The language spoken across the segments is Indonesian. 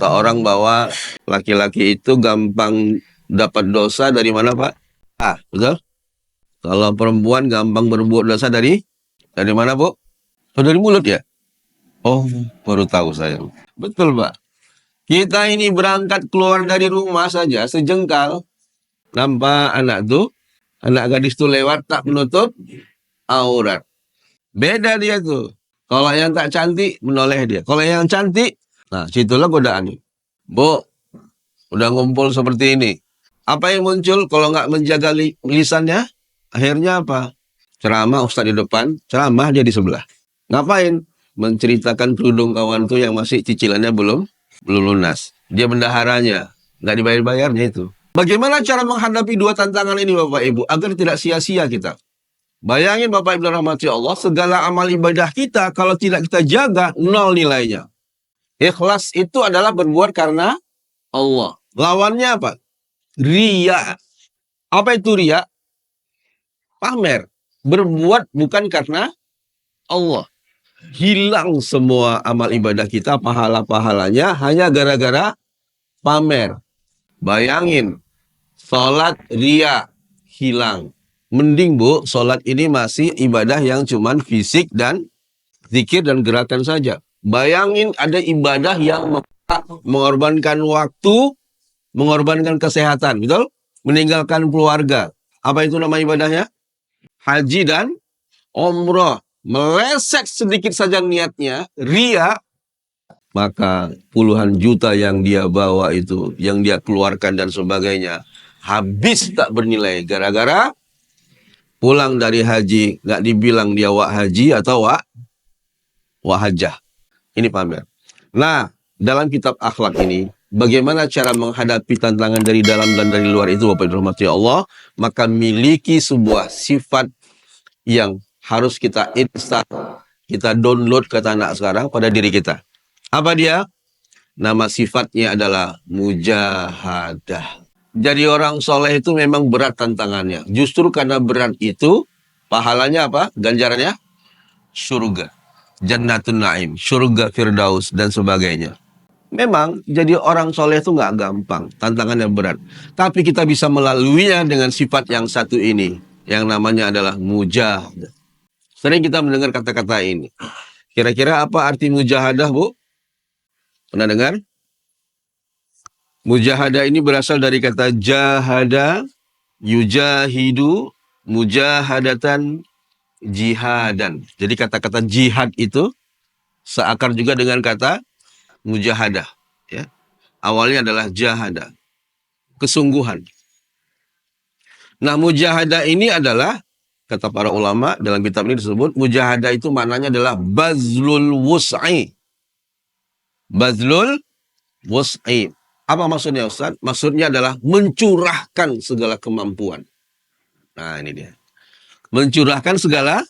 kata orang bahwa laki-laki itu gampang dapat dosa dari mana, Pak? Betul? Kalau perempuan gampang berbuat dosa dari mana, Bu? Oh, dari mulut ya? Oh, baru tahu saya. Betul, Pak. Kita ini berangkat keluar dari rumah saja sejengkal, nampak anak gadis tuh lewat tak menutup aurat. Beda dia tuh. Kalau yang tak cantik menoleh dia. Kalau yang cantik, nah situlah godaannya. Bu, udah ngumpul seperti ini. Apa yang muncul kalau nggak menjaga lisannya? Akhirnya apa? Ceramah Ustadz di depan, ceramah dia di sebelah. Ngapain? Menceritakan kerudung kawan tuh yang masih cicilannya belum lunas. Dia bendaharanya, nggak dibayar-bayarnya itu. Bagaimana cara menghadapi dua tantangan ini Bapak Ibu agar tidak sia-sia kita? Bayangin Bapak Ibu rahmati Allah, segala amal ibadah kita kalau tidak kita jaga, nol nilainya. Ikhlas itu adalah berbuat karena Allah. Lawannya apa? Riya. Apa itu riya? Pamer. Berbuat bukan karena Allah. Hilang semua amal ibadah kita, pahala-pahalanya hanya gara-gara pamer. Bayangin, sholat riya hilang. Mending Bu, sholat ini masih ibadah yang cuman fisik dan zikir dan gerakan saja. Bayangin ada ibadah yang mengorbankan waktu, mengorbankan kesehatan, betul? Meninggalkan keluarga. Apa itu nama ibadahnya? Haji dan umroh. Meleset sedikit saja niatnya, riya, maka puluhan juta yang dia bawa itu, yang dia keluarkan dan sebagainya, habis tak bernilai gara-gara pulang dari haji, nggak dibilang dia wak haji atau wak hajah. Ini pamer. Nah, dalam kitab akhlak ini, bagaimana cara menghadapi tantangan dari dalam dan dari luar itu, Bapak Ibu rahmati Allah, maka miliki sebuah sifat yang harus kita install, kita download kata anak sekarang pada diri kita. Apa dia? Nama sifatnya adalah mujahadah. Jadi orang soleh itu memang berat tantangannya. Justru karena berat itu, pahalanya apa? Ganjarannya? Surga. Jannatun Naim, surga Firdaus, dan sebagainya. Memang jadi orang soleh itu nggak gampang, tantangannya berat. Tapi kita bisa melaluinya dengan sifat yang satu ini, yang namanya adalah mujahadah. Sering kita mendengar kata-kata ini. Kira-kira apa arti mujahadah, Bu? Pernah dengar? Mujahadah ini berasal dari kata jahada, yujahidu, mujahadatan, jihadan. Jadi kata-kata jihad itu seakar juga dengan kata mujahadah. Ya. Awalnya adalah jahada, kesungguhan. Nah, mujahadah ini adalah, kata para ulama dalam kitab ini disebut, mujahadah itu maknanya adalah bazlul wus'i. Bazlul wus'i. Apa maksudnya Ustaz? Maksudnya adalah mencurahkan segala kemampuan. Nah ini dia. Mencurahkan segala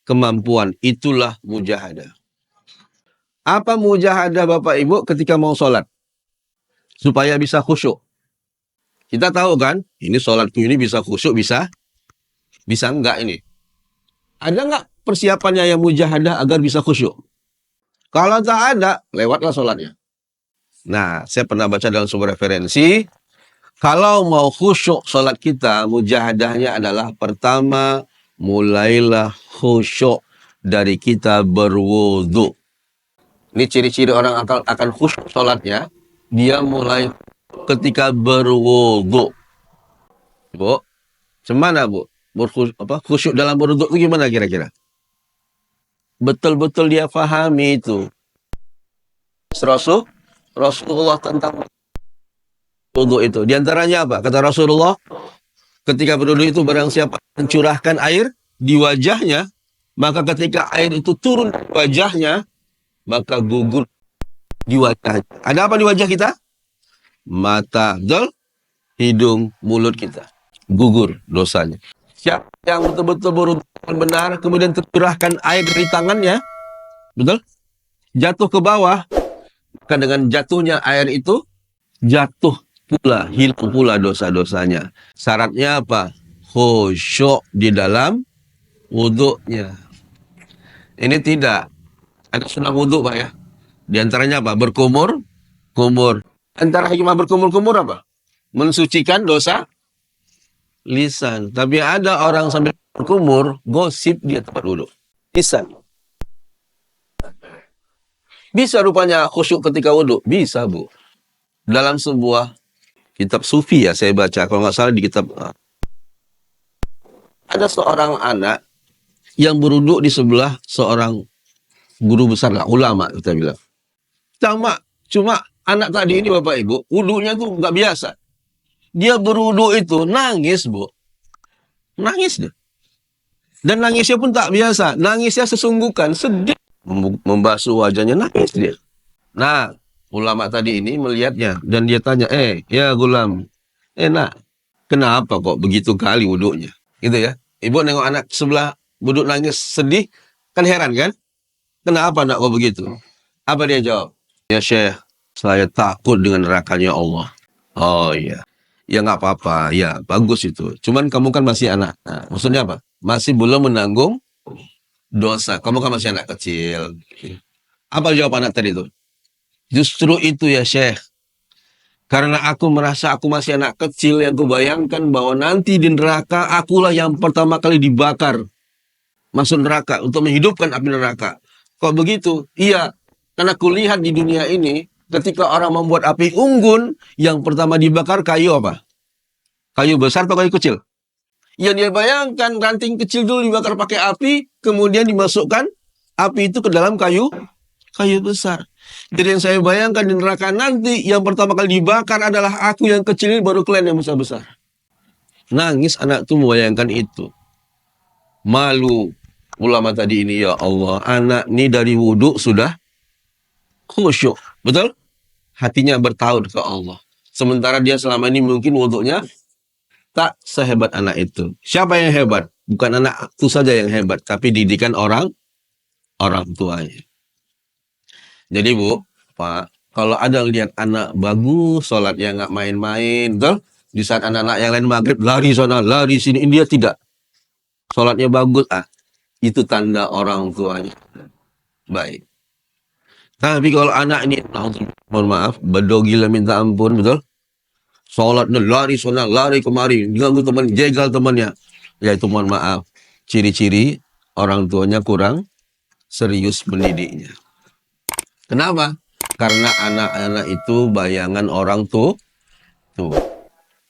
kemampuan. Itulah mujahadah. Apa mujahadah Bapak Ibu ketika mau sholat? Supaya bisa khusyuk. Kita tahu kan, ini sholatku ini bisa khusyuk, bisa enggak ini. Ada enggak persiapannya yang mujahadah agar bisa khusyuk? Kalau tak ada, lewatlah sholatnya. Nah, saya pernah baca dalam sebuah referensi, kalau mau khusyuk sholat kita, mujahadahnya adalah pertama, mulailah khusyuk dari kita berwudu. Ini ciri-ciri orang akan khusyuk sholatnya, dia mulai ketika berwudu. Bu, gimana Bu? Khusyuk dalam berwudu itu gimana kira-kira? Betul-betul dia pahami itu. Rasulullah tentang wudu itu. Di antaranya apa? Kata Rasulullah, ketika berwudu itu barang siapa mencurahkan air di wajahnya, maka ketika air itu turun di wajahnya, maka gugur di wajahnya. Ada apa di wajah kita? Mata, hidung, mulut kita. Gugur dosanya. Siapa yang betul-betul berwudu benar, kemudian tercurahkan air dari tangannya, betul? Jatuh ke bawah, maka dengan jatuhnya air itu, jatuh pula, hilang pula dosa-dosanya. Syaratnya apa? Khusyuk di dalam wudunya. Ini tidak. Ada sunnah wudu Pak ya. Di antaranya apa? Berkumur Kumur. Antara hikmah berkumur-kumur apa? Mensucikan dosa lisan. Tapi ada orang sambil berkumur, gosip dia tempat wudhu. Lisan. Bisa rupanya khusyuk ketika wudhu? Bisa, Bu. Dalam sebuah kitab sufi ya saya baca, kalau nggak salah di kitab, ada seorang anak yang berwudhu di sebelah seorang guru besar lah, ulama kita bilang. Cuma anak tadi ini Bapak Ibu, wudhunya tuh nggak biasa. Dia berwudhu itu nangis, Bu. Nangis dia. Dan nangisnya pun tak biasa. Nangisnya sesungguhkan, sedih. Membasuh wajahnya, nangis dia. Nah, ulama tadi ini melihatnya. Dan dia tanya, ya gulam, nak, kenapa kok begitu kali wudhunya? Gitu ya. Ibu nengok anak sebelah wudhu nangis sedih, kan heran kan? Kenapa nak kok begitu? Apa dia jawab? Ya Syekh, saya takut dengan nerakanya Allah. Oh iya. Ya nggak apa-apa, ya bagus itu. Cuman kamu kan masih anak. Nah, maksudnya apa? Masih belum menanggung dosa. Kamu kan masih anak kecil. Apa jawab anak tadi itu? Justru itu ya Syekh. Karena aku merasa aku masih anak kecil yang kubayangkan bahwa nanti di neraka akulah yang pertama kali dibakar. Masuk neraka untuk menghidupkan api neraka. Kok begitu? Iya. Karena kulihat di dunia ini, ketika orang membuat api unggun, yang pertama dibakar kayu apa? Kayu besar atau kayu kecil? Yang dia bayangkan ranting kecil dulu dibakar pakai api, kemudian dimasukkan api itu ke dalam kayu besar. Jadi yang saya bayangkan di neraka nanti, yang pertama kali dibakar adalah aku yang kecil ini, baru kalian yang besar-besar. Nangis anak itu membayangkan itu. Malu ulama tadi ini, ya Allah, anak ini dari wudhu sudah khusyuk. Betul? Hatinya bertaut ke Allah. Sementara dia selama ini mungkin wudhunya tak sehebat anak itu. Siapa yang hebat? Bukan anak itu saja yang hebat, tapi didikan orang tuanya. Jadi Bu, Pak, kalau ada lihat anak bagus, sholatnya nggak main-main, betul? Di saat anak-anak yang lain maghrib, lari sana, lari sini, dia tidak. Sholatnya bagus, itu tanda orang tuanya baik. Tapi kalau anak ini, mohon maaf, bedogil minta ampun, betul? Sholatnya lari sana, lari kemari, ganggu teman, jegal temannya. Ya itu mohon maaf, ciri-ciri orang tuanya kurang serius mendidiknya. Kenapa? Karena anak-anak itu bayangan orang tuh.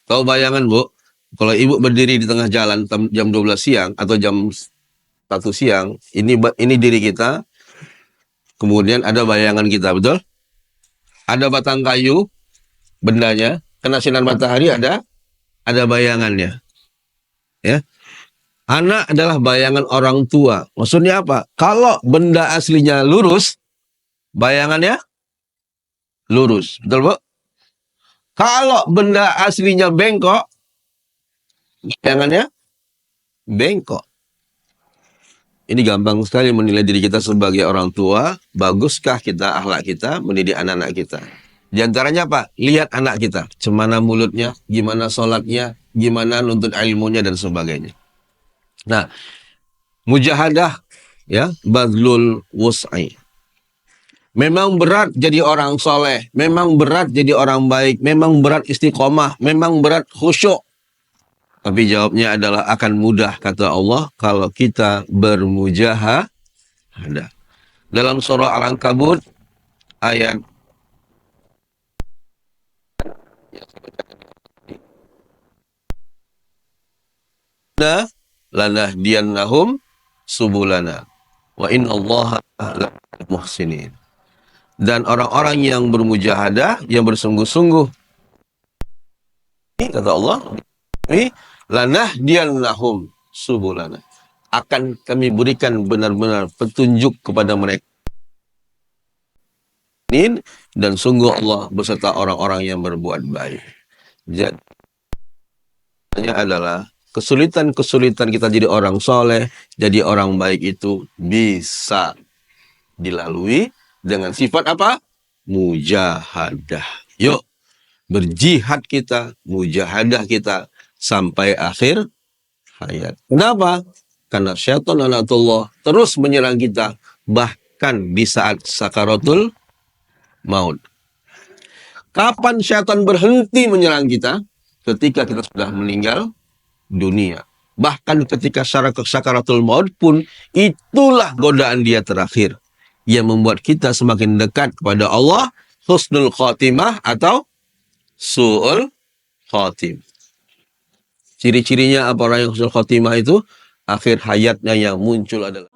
Tahu bayangan Bu? Kalau ibu berdiri di tengah jalan jam 12 siang atau jam 1 siang, ini diri kita, kemudian ada bayangan kita, betul? Ada batang kayu, bendanya, kena sinar matahari, ada bayangannya. Ya. Anak adalah bayangan orang tua. Maksudnya apa? Kalau benda aslinya lurus, bayangannya lurus. Betul, Bu? Kalau benda aslinya bengkok, bayangannya bengkok. Ini gampang sekali menilai diri kita sebagai orang tua. Baguskah kita, akhlak kita, mendidik anak-anak kita. Di antaranya apa? Lihat anak kita. Gimana mulutnya, gimana sholatnya, gimana nuntut ilmunya, dan sebagainya. Nah, mujahadah, ya, badlul wus'i. Memang berat jadi orang soleh, memang berat jadi orang baik, memang berat istiqomah, memang berat khusyuk. Tapi jawabnya adalah akan mudah, kata Allah, kalau kita bermujahadah. Dalam surah Al-Ankabut, ayat lanahdiyannahum subulana wa innallaha la'al muhsinin. Dan orang-orang yang bermujahadah, yang bersungguh-sungguh, kata Allah, lanahdiyannahum subulana, akan kami berikan benar-benar petunjuk kepada mereka. Dan sungguh Allah beserta orang-orang yang berbuat baik. Jadi adalah kesulitan-kesulitan kita jadi orang soleh, jadi orang baik itu bisa dilalui dengan sifat apa? Mujahadah. Yuk, berjihad kita, mujahadah kita sampai akhir hayat. Kenapa? Karena syaitan laknatullah terus menyerang kita, bahkan di saat sakaratul maut. Kapan syaitan berhenti menyerang kita? Ketika kita sudah meninggal dunia. Bahkan ketika sakaratul maut pun, itulah godaan dia terakhir. Yang membuat kita semakin dekat kepada Allah, husnul khatimah atau su'ul khatim. Ciri-cirinya apa orang yang husnul khatimah itu? Akhir hayatnya yang muncul adalah